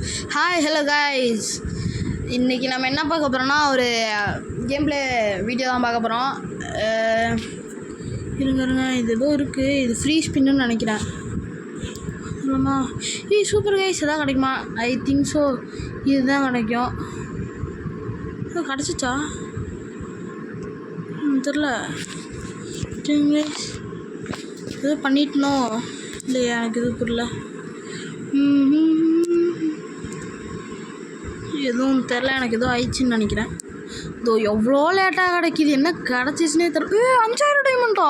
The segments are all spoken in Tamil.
ஹாய் ஹலோ காய்ஸ், இன்றைக்கி நம்ம என்ன பார்க்க போகிறோன்னா ஒரு கேம் ப்ளே வீடியோ தான் பார்க்க போகிறோம். இருங்க இது ஏதோ இருக்குது, இது ஃப்ரீ ஸ்பின்னு நினைக்கிறேன். ஆமாம்மா சூப்பர் காய்ஸ், எதாவது கிடைக்குமா? ஐ திங்க் ஸோ இதுதான் கிடைக்கும். கிடச்சிச்சா தெரில. எதோ பண்ணிட்டனோ இல்லையா, எனக்கு இது புரியல. எதுவும் தெரில, எனக்கு எதுவும் ஆயிடுச்சுன்னு நினைக்கிறேன். இதோ எவ்வளோ லேட்டாக கிடைக்கிது, என்ன கிடச்சிச்சுனே தெரில. 5000 டைமண்டா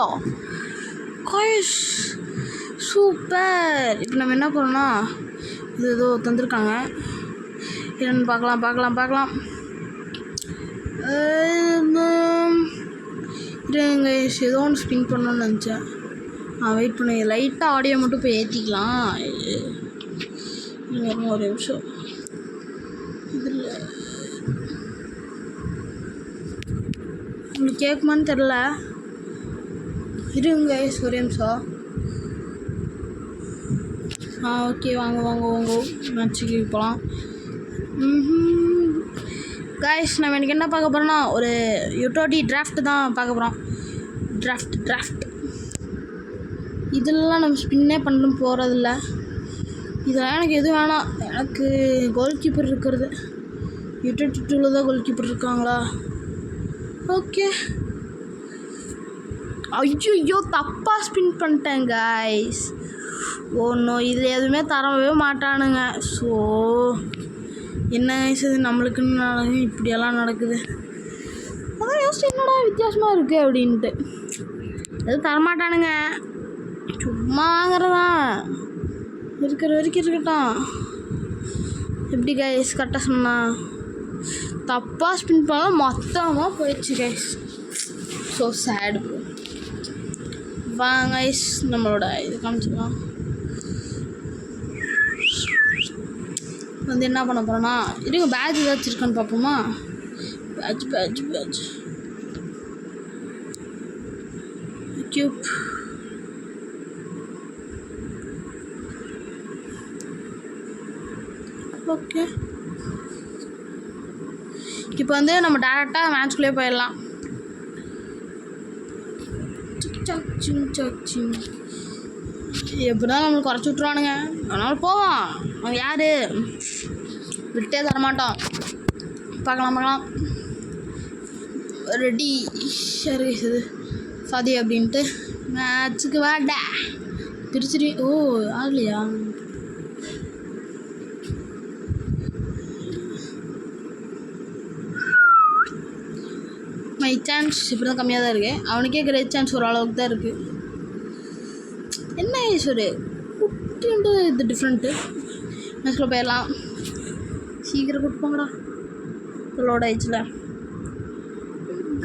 காய்ஸ், சூப்பர். இப்போ நம்ம என்ன பண்ணோன்னா இது ஏதோ தந்துருக்காங்க, என்னென்னு பார்க்கலாம். இருங்க, ஏதோ ஒன்று ஸ்பின் பண்ணணும்னு நினச்சேன். வெயிட் பண்ணி லைட்டாக ஆடியோ மட்டும் போய் ஏற்றிக்கலாம். ஒரு நிமிஷம், இதில் உங்களுக்கு கேட்குமான்னு தெரில. இருங்க ஒரு நிமிஷம். ஓகே, வாங்க மேட்சுக்கு போகலாம். காய்ஸ், நம்ம எனக்கு என்ன பார்க்க போகிறோன்னா ஒரு யூட்டோடி டிராஃப்ட் தான் பார்க்க போகிறோம். டிராஃப்ட் இதெல்லாம் நம்ம ஸ்பின்னே பண்ண போகிறதில்ல. இதெல்லாம் எனக்கு எதுவும் வேணாம். எனக்கு கோல் கீப்பர் இருக்கிறது. யூட்டோடி 2ல் தான் கோல் கீப்பர் இருக்காங்களா? ஓகே. ஐயோ தப்பாக ஸ்பின் பண்ணிட்டேன் காய்ஸ். ஒன்றும் இதில் எதுவுமே தரவே மாட்டானுங்க. ஸோ என்ன இது நம்மளுக்குன்னு இப்படியெல்லாம் நடக்குது. அதான் யோசிச்சு என்னடா வித்தியாசமாக இருக்குது அப்படின்ட்டு. எதுவும் தரமாட்டானுங்க, சும்மா வாங்குறதா. இருக்கிற வரைக்கும் இருக்கட்டும். எப்படி கைஸ் கரெக்டாக சொன்னா? தப்பாக ஸ்பின் பண்ணாலும் மொத்தமாக போயிடுச்சு கைஸ். ஸோ சேடு. வாங்க கைஸ், நம்மளோட இது காமிச்சிக்கலாம். வந்து என்ன பண்ண போகிறோன்னா, இருங்க பேட்ச் ஏதாச்சும் இருக்கான்னு பார்ப்போமா? Batch cube. ஓகே, இப்போ வந்து நம்ம டேரெக்டாக மேட்ச்குள்ளே போயிடலாம். எப்படிதான் நம்மளுக்கு குறைச்சி விட்ருவானுங்க, அதனால போவோம். அவங்க யார் விட்டே தரமாட்டோம். பார்க்கலாம். ரெடி சரி இது சாதி அப்படின்ட்டு மேட்சுக்கு வாடா திருச்சிரி. ஓ ஆகலையா? மை சான்ஸ் இப்படி தான் கம்மியாக தான் இருக்குது. அவனுக்கே கிரேட் சான்ஸ் ஒரு அளவுக்கு தான் இருக்குது. என்ன ஈஸ்வரு குட்டின்ட்டு இது டிஃப்ரெண்ட்டு. மேட்ச்சில் போயிடலாம். சீக்கிரம் கொடுப்பாங்கடா. லோட் ஆயிடுச்சுல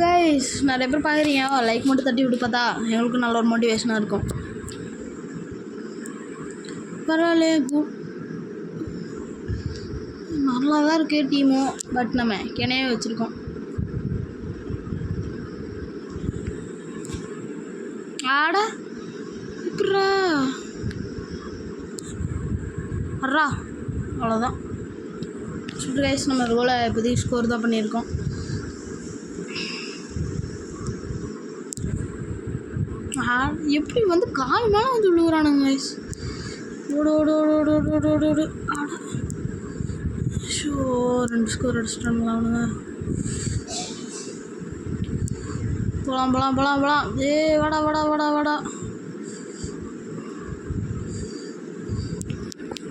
கைஸ். நிறைய பேர் பார்க்குறீங்க, லைக் மட்டும் தட்டி விட்டு பார்த்தா எங்களுக்கு நல்ல ஒரு மோட்டிவேஷனாக இருக்கும். பரவாயில்ல, நல்லா தான் இருக்குது டீமும். பட் நம்ம கிணையே வச்சுருக்கோம். ஆடா இப்படா அட்ரா, அவ்வளோதான். சுட்டு கைஸ், நம்ம ரோலை இப்போதைக்கு ஸ்கோர் தான் பண்ணியிருக்கோம். எப்படி வந்து கால் மேலே வந்து விழுவுறானுங்க கைஸ். ஓடு. ஆடா ஷோ, 2 ஸ்கோர் அடிச்சிட்டானுங்களா அவனுங்க. போகலாம். வாடா.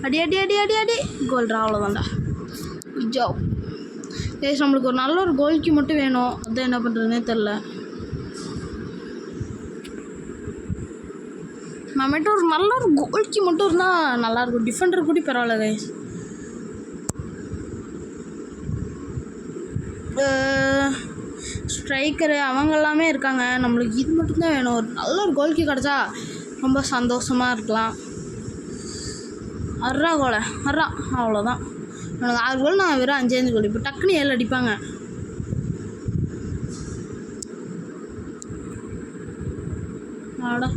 அடி கோல்ரா, அவ்வளோதான்டா. Job guys. நம்மளுக்கு ஒரு நல்ல ஒரு கோல்க்கு மட்டும் வேணும். அதான் என்ன பண்ணுறதுனே தெரில. நம்மகிட்ட ஒரு நல்ல ஒரு கோல்க்கு மட்டும் இருந்தால் நல்லாயிருக்கும். டிஃபெண்டர் கூட பரவாயில்ல கைஸ். ஸ்ட்ரைக்கரு அவங்க எல்லாமே இருக்காங்க. நம்மளுக்கு இது மட்டும்தான் வேணும். ஒரு நல்ல ஒரு கோல்க்கு கிடச்சா ரொம்ப சந்தோஷமாக இருக்கலாம். அர்ரா அவ்வளோதான். எனக்கு 6 கோல், நான் வெறும் 5 கோல். இப்போ டக்குன்னு 7 அடிப்பாங்க. ஆடா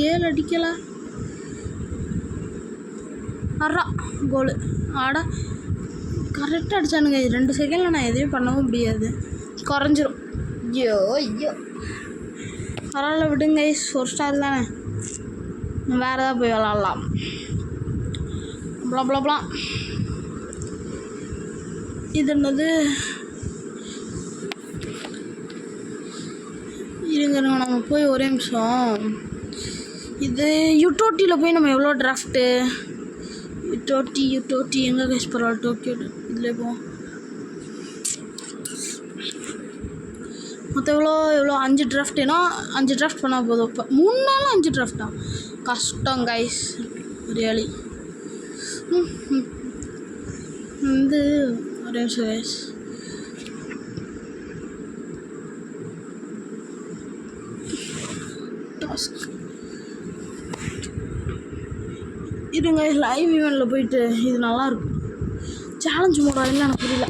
7 அடிக்கலை. அறா கோலு. ஆடா கரெக்டாக அடித்தானுங்க. 2 செகண்டில் நான் எதுவும் பண்ணவும் முடியாது, குறைஞ்சிரும். ஐயோ ஐயோ, பரவாயில்ல விடுங்க. ஒரு ஸ்டார் தானே, வேறு ஏதாவது போய் விளாட்லாம். அவ்வளோலாம் இது என்னது? இருங்க நம்ம போய் ஒரே நிமிஷம். இது யூடோட்டியில் போய் நம்ம எவ்வளோ டிராஃப்ட்டு யூடோட்டி எங்கே கேஸ் பரவாயில்ல, டோக்கியோ இதில் போவோம். மொத்தம் எவ்வளோ 5 டிராஃப்ட்னா 5 டிராஃப்ட் பண்ணால் போதும். இப்போ 3 நாள் 5 டிராஃப்டா? கஷ்டம் கைஸ், ரியலி. வந்து ஒரே நிமிஷம் கைஸ். டாஸ்க் இருங்க, லைவ் ஈவெண்ட்டில் போயிட்டு இது நல்லாயிருக்கும். சேலஞ்சு மோடா இல்லை எனக்கு புரியல.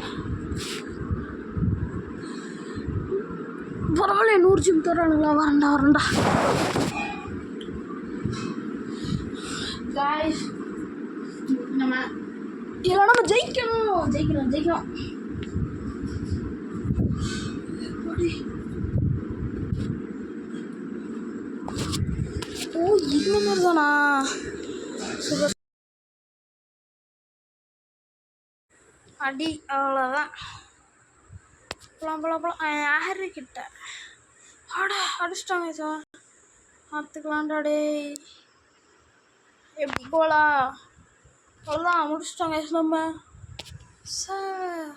பரவாயில்ல 100 ஜிம் தரானுங்களா? வரண்டா காய்ஸ். நம்ம இதெல்லாம் நம்ம ஜெயிக்கணும். ஓ இது மாதிரி தானா? சூப்பர். அடி அவ்வளோதான். போலாம் யாரு கிட்ட ஆடா அடிச்சிட்டாங்க சார். பார்த்துக்கலாம்டா டே. எப்படி கோலா? அவ்வளோதான், முடிச்சிட்டாங்க நம்ம சார்.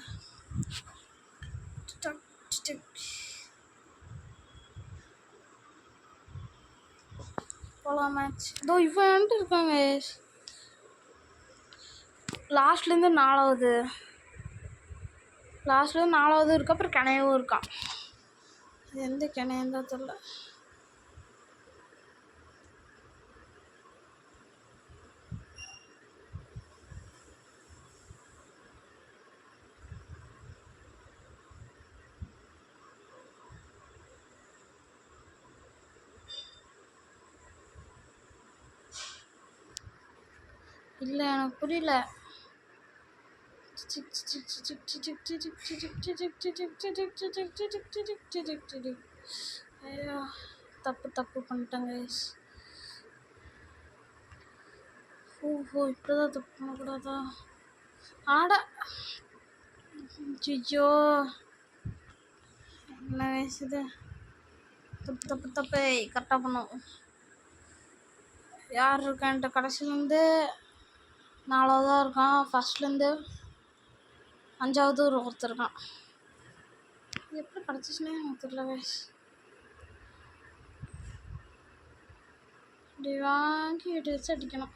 போலாம் மேட்ச். இதோ இவன்ட்டு இருக்காங்க. லாஸ்ட்லேருந்து 4வது இருக்கு. அப்புறம் கிணையவும் இருக்கான். அது எந்த கிணையம் தான் தெரியல. இல்லை எனக்கு புரியல. ஐயோ தப்பு பண்ணிட்டேங்க. ஓஹோ இப்படிதான் தப்பு பண்ணக்கூடாதா? ஆடா ஐயோ என்ன வயசுது? தப்பு கரெக்டாக பண்ணோம். யார் இருக்கான்ட்டு கடைசிலேருந்து 4வதாக இருக்கான். ஃபஸ்ட்லேருந்து 5வது ஒருத்தர் இருக்கான். இது எப்படி கிடச்சிச்சுன்னே எனக்கு தெரியல வயசு. இப்படி வாங்கி இப்படி வச்சு அடிக்கணும்.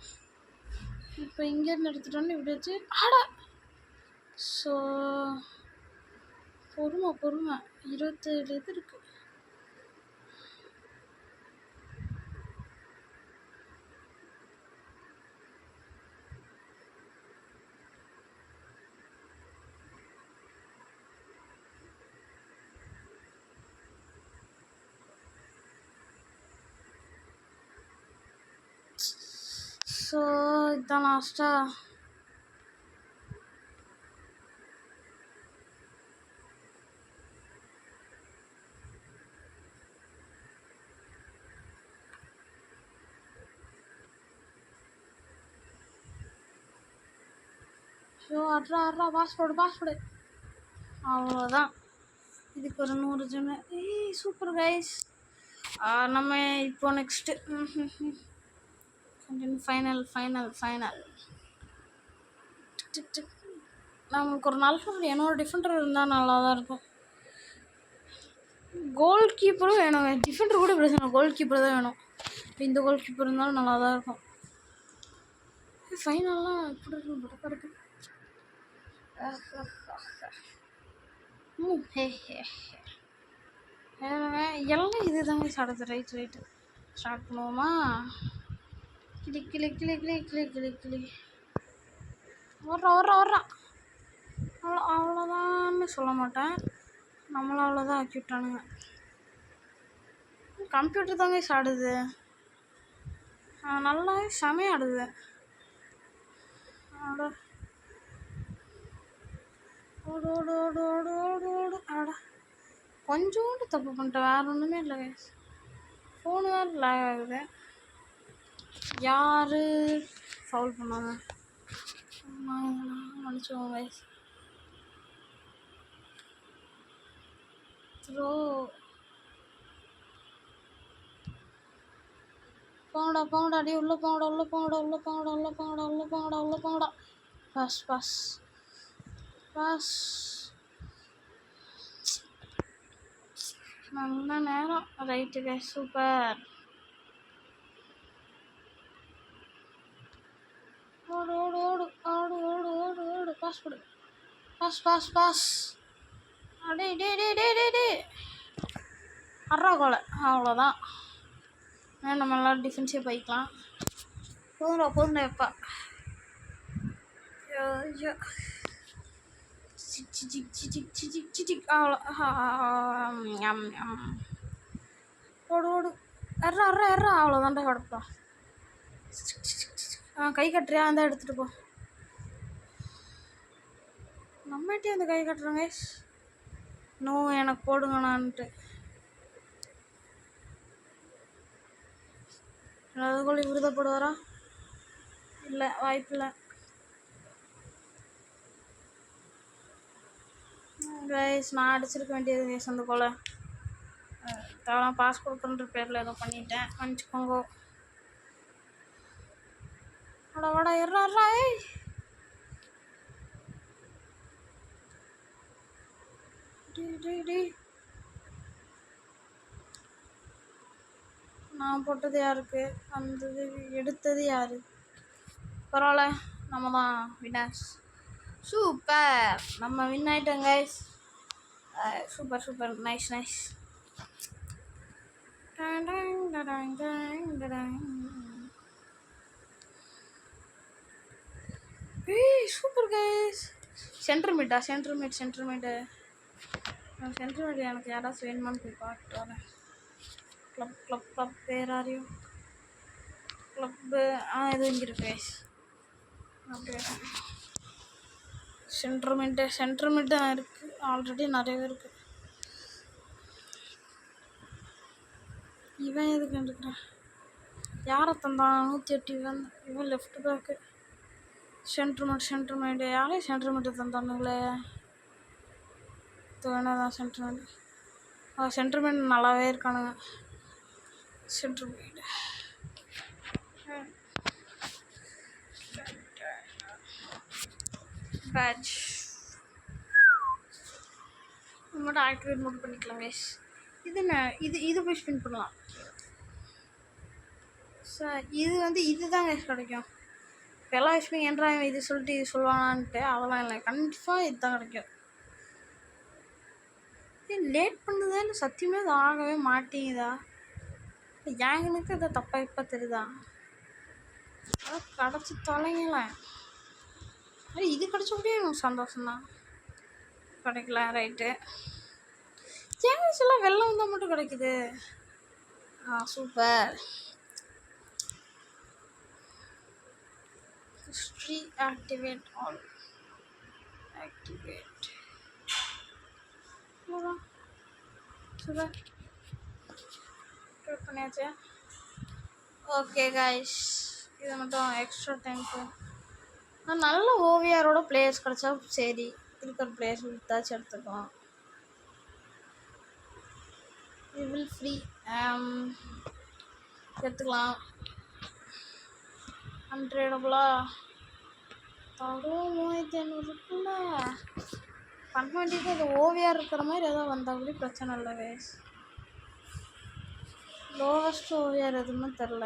இப்போ இங்கேருந்து எடுத்துகிட்டு இப்படி வச்சு ஆடா. ஸோ பொறுமை 27 இது இருக்குது. ஸோ இதுதான் லாஸ்ட்டா. ஸோ அட்ரா பாஸ்போர்டு அவ்வளோதான். இதுக்கு ஒரு 100 ஜிம். Super guys. நம்ம இப்போ நெக்ஸ்ட்டு ஃபைனல் நம்மளுக்கு ஒரு நல்ல என்னோட டிஃபெண்டர் இருந்தால் நல்லா தான் இருக்கும். கோல் கீப்பரும் வேணும். டிஃபெண்டர் கூட பிரச்சனை, கோல் கீப்பர் தான் வேணும். இந்த கோல் கீப்பர் இருந்தாலும் நல்லா தான் இருக்கும். ஃபைனல்லாம் எப்படி இருக்கும்? படப்பாக இருக்கு. எல்லாம் இது தாங்க சாடுது. ரைட்டு ஸ்டார்ட் பண்ணுவோமா? கிளி வர்றான். அவ்வளோதான்னு சொல்ல மாட்டேன், நம்மளும் அவ்வளோதான் ஆக்கி விட்டானுங்க. கம்ப்யூட்டர் தாங்க சாடுது, நல்லாவே செமையாடுது. ஆடா ஓடு ஓடு ஓடு ஓடு ஓடு ஓடு ஆடா கொஞ்சோண்டு தப்பு பண்ணிட்டேன், வேறு ஒன்றுமே இல்லை கைஸ். ஃபோனு வேறு லேக் ஆகுது. யார் ஃபவுல் பண்ணாங்க மன்னிச்சுக்கோங்க கைஸ். த்ரோ போங்கடா போங்கடா அடி உள்ளே போங்கடா உள்ளே போங்கடா உள்ளே போங்கடா உள்ளே போங்கடா உள்ளே போங்கடா உள்ளே போங்கடா. Pass pass pass. நல்ல நேரம். Right guys, super. ஓடு ஓடு ஓடு ஓடு ஓடு ஓடு ஓடு. பாஸ் கொடு. Pass pass pass. அடே டே டே டே டே டே. அறா கோலை, அவ்வளோதான். நம்ம எல்லாம் டிஃபென்ஸே போய்க்கலாம். போதும் போதும் எப்பா. ஐயோ அவ்வளோ. ஓடு ஓடு. எறா எறா எறா. அவ்வளோதான்டா கிடப்பா. கை கட்டுறியா அந்த எடுத்துகிட்டு போ. நம்மகிட்டே அந்த கை கட்டுறோங்க. நோ எனக்கு போடுங்கண்ணான்ட்டு. அதுக்குள்ள விருதப்படுவாரா? இல்லை, வாய்ப்பு இல்லை கைஸ். நான் அடிச்சிருக்க வேண்டியது கைஸ் அந்த போல். தேவை பாஸ் கொடுக்குன்ற பேரில் ஏதோ பண்ணிட்டேன், மன்னிச்சுக்கோங்க. அட வாடா எறாரா. நான் போட்டது யாருக்கு? வந்தது எடுத்தது யாரு? பரவாயில்ல, நம்ம தான் வின்னர்ஸ். சூப்பர், நம்ம வின் ஆகிட்டோம் guys. Super super, nice nice. Super guys. சென்டர்மீட்டா? சென்டர்மீட் எனக்கு யாராச்சும் வேணுமான்னு போய் பார்த்துட்டு வரேன். கிளப் கிளப் கிளப் வேர் ஆரியும் கிளப்பு. இது இங்கே இருக்கு கைஸ். அப்படியே சென்டர்மீட்டு தான் இருக்குது. ஆல்ரெடி நிறையவே இருக்குது. இவன் எதுக்கு எடுக்கிறான்? யாரை தந்தான்? 108. இவன் லெஃப்ட் பேக்கு. சென்டர்மீட் யாரையும் சென்டர்மீட்டு தந்தானுங்களே. வேணாதான் சென்டர்மீட் நல்லாவே இருக்கானுங்க. சென்டர்மீட் பேட்ச் மட்டும் ஆக்டிவேட் மட்டும் பண்ணிக்கலாம் கைஸ். இது என்ன? இது போய் ஸ்பின் பண்ணலாம் சார். இதுதான் கைஸ் கிடைக்கும். இப்போ எல்லா விஷயம் ஏன்றா இது சொல்லிட்டு இது சொல்லுவானான்ட்டு அதெல்லாம் இல்லை, கண்டிப்பாக இதுதான் கிடைக்கும். லேட் பண்ணுதா இல்லை சத்தியமே அது ஆகவே மாட்டேங்குதா? ஏங்கனுக்கு இதை தப்பா இப்போ தெரியுதா? அதை கிடச்சி தொலைங்களேன். இது கிடச்ச முடியும் எனக்கு சந்தோஷம்தான். கிடைக்கல, ரைட்டு. சேனல்ஸ் எல்லாம் வெள்ளம் வந்தால் மட்டும் கிடைக்குது. Super. History activate all. Activate super. பண்ணியாச்சு. ஓகே கைஸ், இது மட்டும் எக்ஸ்ட்ரா டைமுக்கு நான் நல்ல ஓவியரோட பிளேயர்ஸ் கிடச்சா சரி, இருக்கிற பிளேயர்ஸ் வித்தாச்சு எடுத்துக்கலாம். வில் ஃப்ரீ எடுத்துக்கலாம். அன்ட்ரேடபுளா தரும் 3500 இருக்குல்ல. பண்ண வேண்டியது அது ஓவியர் இருக்கிற மாதிரி ஏதாவது வந்தால் கூட பிரச்சனை இல்லை கைஸ். லோவஸ்ட் ஓவியர் எதுவுமே தெரில.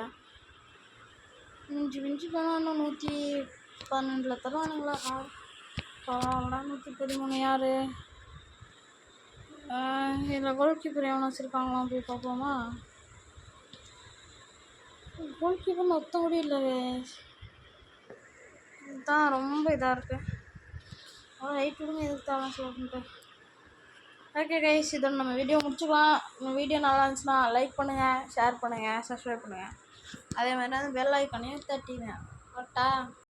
மிஞ்சி போனால் இன்னும் 112 தருவானுங்களா? பரவாயில்ல. 113 யார்? இதில் கோல் கீப்பர் எவனை வச்சுருக்காங்களாம், போய் பார்ப்போமா? கோல் கீப்பர் மொத்தம் கூட இல்லை. இதுதான் ரொம்ப இதாக இருக்குது. அவ்வளோ ஹைட் விடுங்க, எதுக்கு தான் சொல்லிட்டு. ஓகே கைஸ், இதோட நம்ம வீடியோ முடிச்சுக்கலாம். நம்ம வீடியோ நல்லா இருந்துச்சுன்னா லைக் பண்ணுங்கள், ஷேர் பண்ணுங்கள், சப்ஸ்கிரைப் பண்ணுங்கள். அதே மாதிரி பெல் ஐக்கானையும் தட்டிங்க. கரெக்டா?